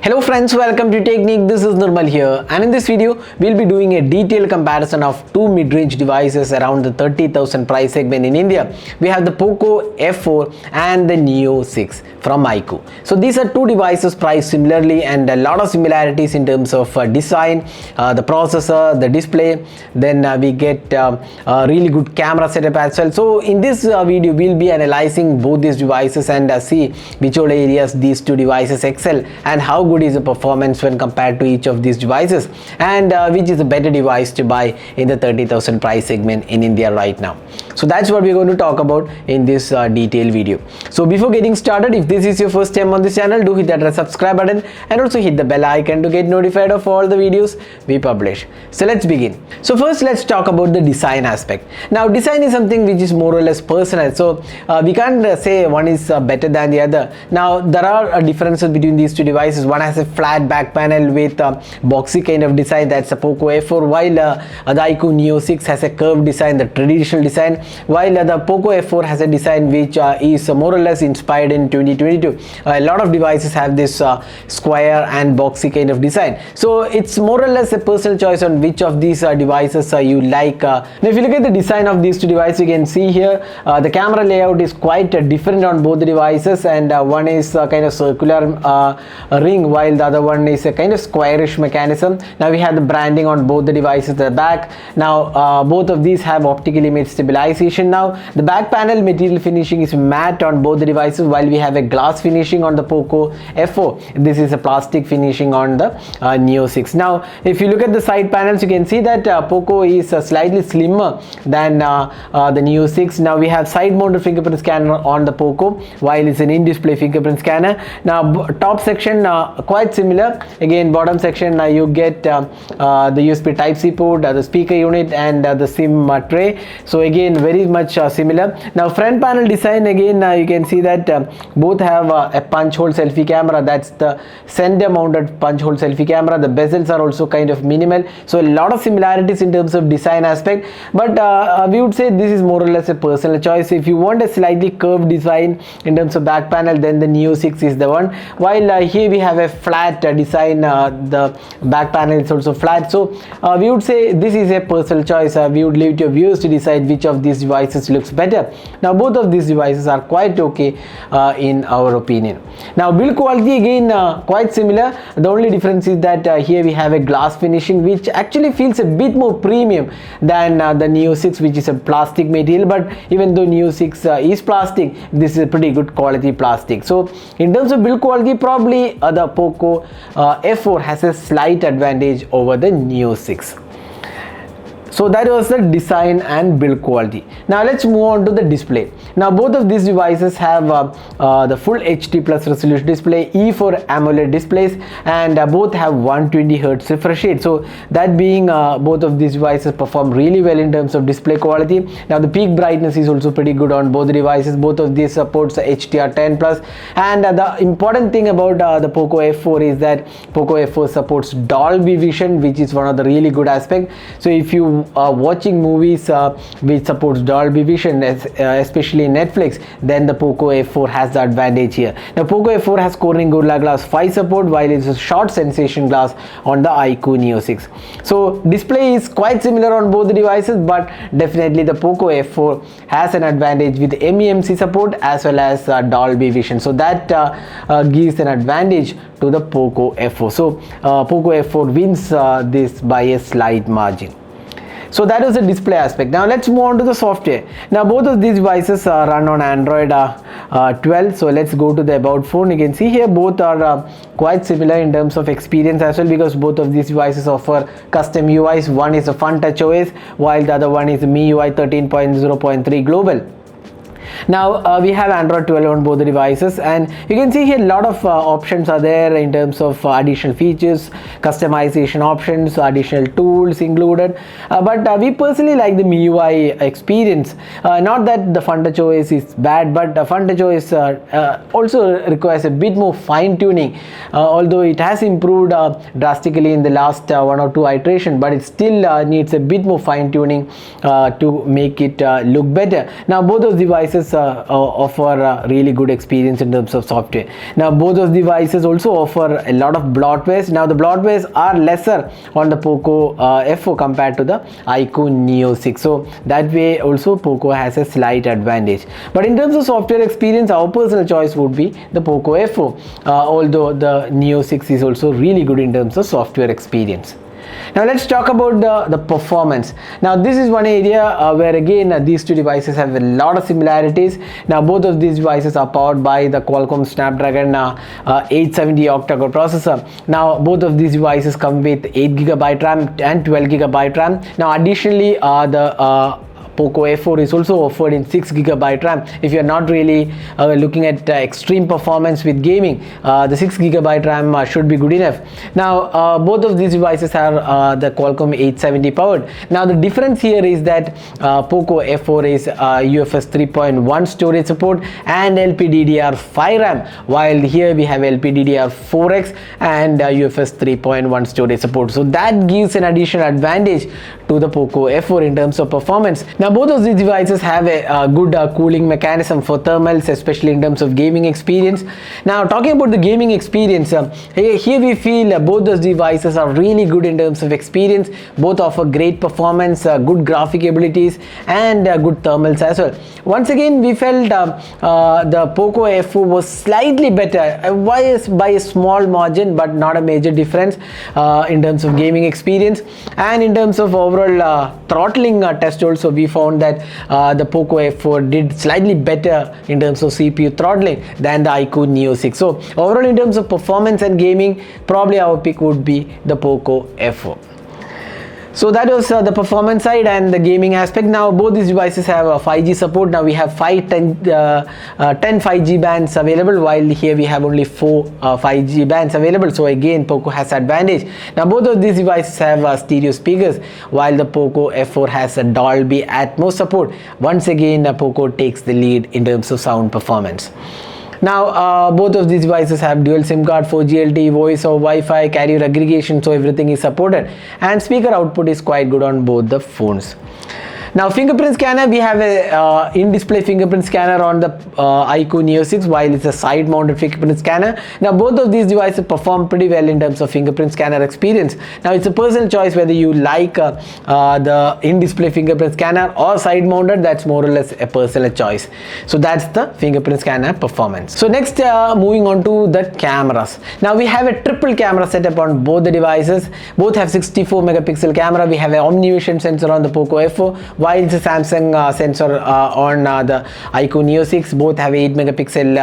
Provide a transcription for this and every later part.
Hello friends, welcome to Technique. This is Nirmal here, and in this video we'll be doing a detailed comparison of two mid-range devices around the 30,000 price segment in India. We have the Poco F4 and the Neo 6 from iQOO. So these are two devices priced similarly and a lot of similarities in terms of design, the processor, the display. Then we get a really good camera setup as well. So in this video we'll be analyzing both these devices and see which all areas these two devices excel and how good is the performance when compared to each of these devices, and which is a better device to buy in the 30,000 price segment in India right now. So that's what we're going to talk about in this detailed video. So before getting started, if this is your first time on this channel, do hit that red subscribe button and also hit the bell icon to get notified of all the videos we publish. So let's begin. So first let's talk about the design aspect. Now design is something which is more or less personal, so we can't say one is better than the other. Now there are differences between these two devices. One has a flat back panel with boxy kind of design, that's a Poco F4, while the iQOO Neo 6 has a curved design, the traditional design, while the Poco F4 has a design which is more or less inspired in 2022. A lot of devices have this square and boxy kind of design, so it's more or less a personal choice on which of these devices you like. Now if you look at the design of these two devices, you can see here the camera layout is quite different on both the devices, and one is kind of circular ring while the other one is a kind of squarish mechanism. Now we have the branding on both the devices at the back. Now both of these have optical image stabilization. Now the back panel material finishing is matte on both the devices, while we have a glass finishing on the Poco F4. This is a plastic finishing on the Neo 6. Now if you look at the side panels, you can see that Poco is slightly slimmer than the Neo 6. Now we have side mounted fingerprint scanner on the Poco, while it's an in-display fingerprint scanner. Now top section quite similar. Again, bottom section you get the USB Type-C port, the speaker unit, and the SIM tray. So again, very much similar. Now front panel design, again you can see that both have a punch hole selfie camera. That's the center mounted punch hole selfie camera. The bezels are also kind of minimal, so a lot of similarities in terms of design aspect, but we would say this is more or less a personal choice. If you want a slightly curved design in terms of back panel, then the Neo 6 is the one, while here we have a flat design. The back panel is also flat, so we would say this is a personal choice. We would leave it to your viewers to decide which of these devices looks better. Now both of these devices are quite okay in our opinion. Now build quality, again quite similar. The only difference is that here we have a glass finishing which actually feels a bit more premium than the Neo 6, which is a plastic material. But even though Neo 6 is plastic, this is a pretty good quality plastic. So in terms of build quality, probably the Poco F4 has a slight advantage over the Neo 6. So that was the design and build quality. Now let's move on to the display. Now both of these devices have the full HD plus resolution display, E4 AMOLED displays, and both have 120 Hz refresh rate. So that being both of these devices perform really well in terms of display quality. Now the peak brightness is also pretty good on both the devices. Both of these supports HDR10 plus, and the important thing about the Poco F4 is that Poco F4 supports Dolby Vision, which is one of the really good aspects. So if you watching movies which supports Dolby Vision, especially Netflix, then the Poco F4 has the advantage here. Now Poco F4 has Corning Gorilla Glass 5 support, while it's a short sensation glass on the iQOO Neo 6. So display is quite similar on both the devices, but definitely the Poco F4 has an advantage with MEMC support as well as Dolby Vision. So that gives an advantage to the Poco F4. So Poco F4 wins this by a slight margin. So that is the display aspect. Now let's move on to the software. Now both of these devices run on Android 12. So let's go to the about phone. You can see here both are quite similar in terms of experience as well, because both of these devices offer custom UIs. One is a FunTouch OS, while the other one is MIUI 13.0.3 global. Now we have Android 12 on both the devices, and you can see here a lot of options are there in terms of additional features, customization options, additional tools, tools included, but we personally like the MIUI experience. Not that the FunTouchOS is bad, but FunTouchOS also requires a bit more fine tuning, although it has improved drastically in the last 1 or 2 iterations, but it still needs a bit more fine tuning to make it look better. Now both those devices offer really good experience in terms of software. Now both those devices also offer a lot of bloatwares. Now the bloatwares are lesser on the POCO F4 compared to the iQOO Neo 6, so that way also POCO has a slight advantage. But in terms of software experience, our personal choice would be the POCO F4, although the Neo 6 is also really good in terms of software experience. Now let's talk about the performance. Now this is one area where again these two devices have a lot of similarities. Now both of these devices are powered by the Qualcomm Snapdragon 870 octa-core processor. Now both of these devices come with 8GB RAM and 12GB RAM. Now additionally the POCO F4 is also offered in 6GB RAM. If you're not really looking at extreme performance with gaming, the 6GB RAM should be good enough. Now both of these devices are the Qualcomm 870 powered. Now the difference here is that POCO F4 is UFS 3.1 storage support and LPDDR5 RAM, while here we have LPDDR4X and UFS 3.1 storage support. So that gives an additional advantage to the POCO F4 in terms of performance. Now both of these devices have a good cooling mechanism for thermals, especially in terms of gaming experience. Now talking about the gaming experience, here we feel both those devices are really good in terms of experience. Both offer great performance, good graphic abilities and good thermals as well. Once again we felt the POCO F4 was slightly better by a small margin, but not a major difference in terms of gaming experience. And in terms of overall throttling test also, we found that the POCO F4 did slightly better in terms of CPU throttling than the iQOO Neo 6. So overall in terms of performance and gaming, probably our pick would be the POCO F4. So that was the performance side and the gaming aspect. Now both these devices have 5G support. Now we have 10 5G bands available, while here we have only 4 5G bands available. So again POCO has advantage. Now both of these devices have stereo speakers, while the POCO F4 has a Dolby Atmos support. Once again POCO takes the lead in terms of sound performance. Now both of these devices have dual SIM card, 4G LTE, voice or Wi-Fi, carrier aggregation, so everything is supported, and speaker output is quite good on both the phones. Now fingerprint scanner, we have a in-display fingerprint scanner on the iQOO Neo 6, while it's a side-mounted fingerprint scanner. Now both of these devices perform pretty well in terms of fingerprint scanner experience. Now it's a personal choice whether you like the in-display fingerprint scanner or side-mounted. That's more or less a personal choice. So that's the fingerprint scanner performance. So next moving on to the cameras. Now we have a triple camera setup on both the devices. Both have 64 megapixel camera. We have an OmniVision sensor on the POCO F4, while it's a Samsung sensor on the iQOO Neo 6. Both have 8 megapixel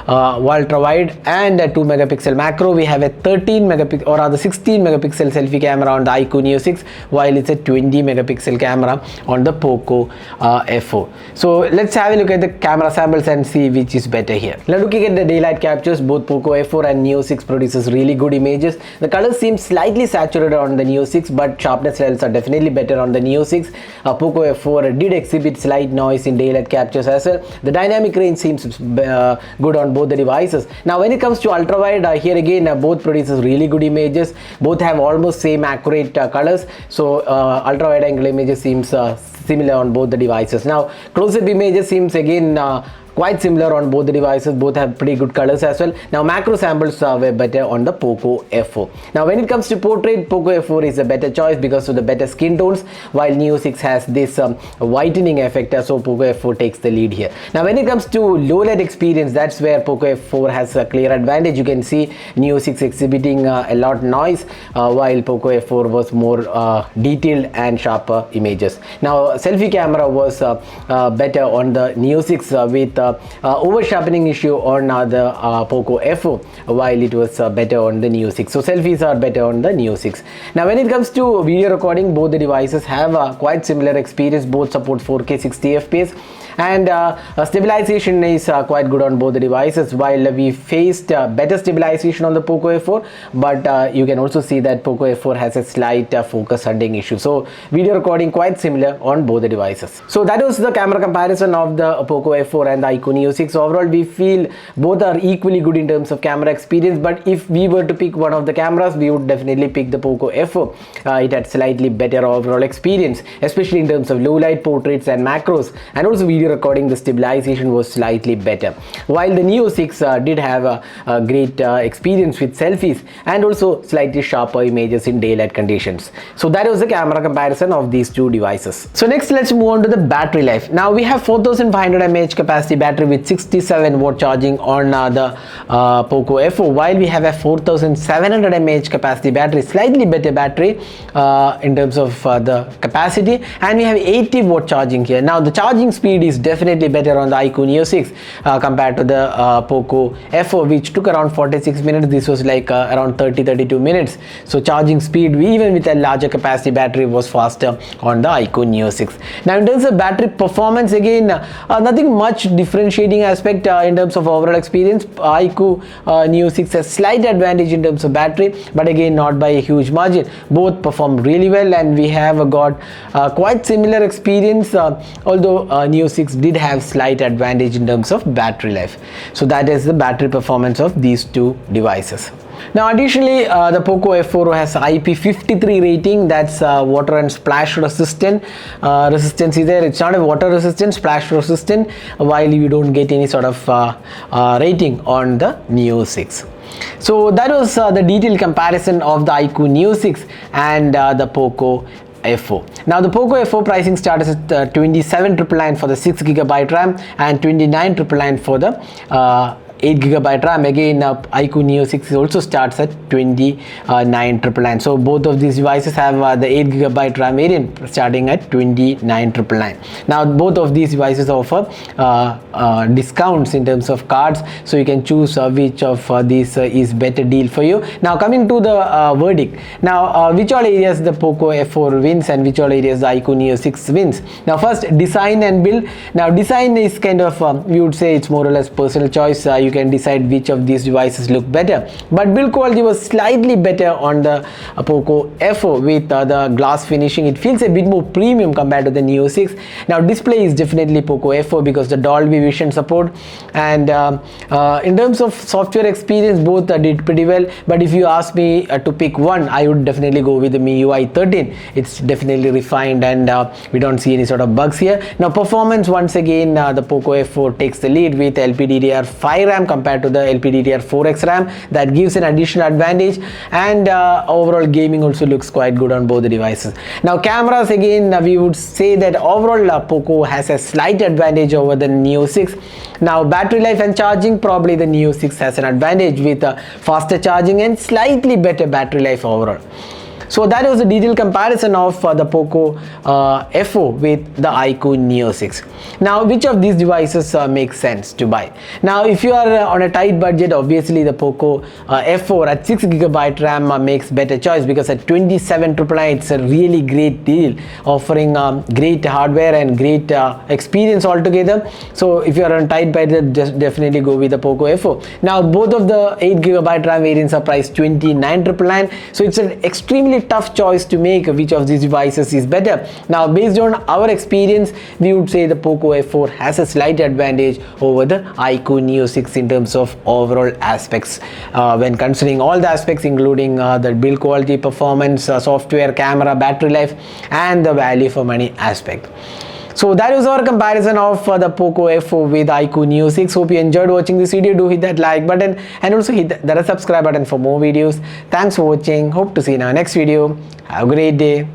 ultra wide and a 2 megapixel macro. We have a 13 megapixel or rather 16 megapixel selfie camera on the iQOO Neo 6, while it's a 20 megapixel camera on the POCO F4. So let's have a look at the camera samples and see which is better here. Now looking at the daylight captures, both POCO F4 and Neo 6 produces really good images. The colors seem slightly saturated on the Neo 6, but sharpness levels are definitely better on the Neo 6. POCO F4 did exhibit slight noise in daylight captures as well. The dynamic range seems good on both the devices. Now when it comes to ultra wide, here again both produces really good images. Both have almost same accurate colors, so ultra wide angle images seems similar on both the devices. Now close-up images seems again quite similar on both the devices. Both have pretty good colors as well. Now macro samples were better on the POCO F4. Now when it comes to portrait, POCO F4 is a better choice because of the better skin tones, while Neo 6 has this whitening effect, so POCO F4 takes the lead here. Now when it comes to low light experience, that's where POCO F4 has a clear advantage. You can see Neo 6 exhibiting a lot noise, while POCO F4 was more detailed and sharper images. Now selfie camera was better on the Neo 6 with over sharpening issue on the POCO F4, while it was better on the Neo 6. So selfies are better on the Neo 6. Now when it comes to video recording, both the devices have quite similar experience. Both support 4K 60 FPS and stabilization is quite good on both the devices. While we faced better stabilization on the Poco F4, but you can also see that Poco F4 has a slight focus hunting issue. So video recording quite similar on both the devices. So that was the camera comparison of the Poco F4 and the iQOO Neo 6. Overall, we feel both are equally good in terms of camera experience, but if we were to pick one of the cameras, we would definitely pick the Poco F4. It had slightly better overall experience, especially in terms of low light portraits and macros, and also video recording. The stabilization was slightly better, while the Neo 6 did have a great experience with selfies and also slightly sharper images in daylight conditions. So that was the camera comparison of these two devices. So next, let's move on to the battery life. Now we have 4500 mAh capacity battery with 67 watt charging on the Poco F4, while we have a 4700 mAh capacity battery, slightly better battery in terms of the capacity, and we have 80 watt charging here. Now the charging speed is definitely better on the iQOO Neo 6 compared to the Poco F4, which took around 46 minutes. This was like around 30-32 minutes. So charging speed, even with a larger capacity battery, was faster on the iQOO Neo 6. Now in terms of battery performance, again nothing much differentiating aspect in terms of overall experience. iQOO Neo 6 has slight advantage in terms of battery, but again not by a huge margin. Both perform really well, and we have got quite similar experience, although Neo 6 did have slight advantage in terms of battery life. So that is the battery performance of these two devices. Now additionally, the Poco F4 has IP53 rating. That's water and splash resistant. Resistance is there. It's not a water resistant, splash resistant, while you don't get any sort of rating on the Neo 6. So that was the detailed comparison of the iQOO Neo 6 and the Poco F4. Now the Poco F4 pricing starts at 27,999 for the 6GB RAM and 29,999 for the 8GB RAM. Again, iQOO Neo 6 also starts at 29,999. So both of these devices have the 8GB RAM variant starting at 29,999. Now both of these devices offer discounts in terms of cards, so you can choose which of these is better deal for you. Now coming to the verdict. Now which all areas the Poco F4 wins and which all areas the iQOO Neo 6 wins. Now first, design and build. Now design is kind of we would say it's more or less personal choice. You can decide which of these devices look better, but build quality was slightly better on the Poco F4 with the glass finishing. It feels a bit more premium compared to the Neo 6. Now display is definitely Poco F4 because the Dolby Vision support, and in terms of software experience, both did pretty well. But if you ask me to pick one, I would definitely go with the MIUI 13. It's definitely refined, and we don't see any sort of bugs here. Now performance, once again the Poco F4 takes the lead with LPDDR5 RAM compared to the LPDDR4X RAM. That gives an additional advantage, and overall gaming also looks quite good on both the devices. Now cameras, again we would say that overall Poco has a slight advantage over the Neo 6. Now battery life and charging, probably the Neo 6 has an advantage with faster charging and slightly better battery life overall. So that was a detailed comparison of the Poco F4 with the iQOO Neo 6. Now which of these devices makes sense to buy? Now if you are on a tight budget, obviously the Poco F4 at 6GB RAM makes better choice, because at 27,999 it's a really great deal, offering great hardware and great experience altogether. So if you are on a tight budget, just definitely go with the Poco F4. Now both of the 8GB RAM variants are priced 29,999, so it's an extremely tough choice to make which of these devices is better. Now based on our experience, we would say the Poco F4 has a slight advantage over the iQOO Neo 6 in terms of overall aspects, when considering all the aspects, including the build quality, performance, software, camera, battery life, and the value for money aspect. So that was our comparison of the Poco F4 with iQOO Neo 6. Hope you enjoyed watching this video. Do hit that like button and also hit the subscribe button for more videos. Thanks for watching. Hope to see you in our next video. Have a great day.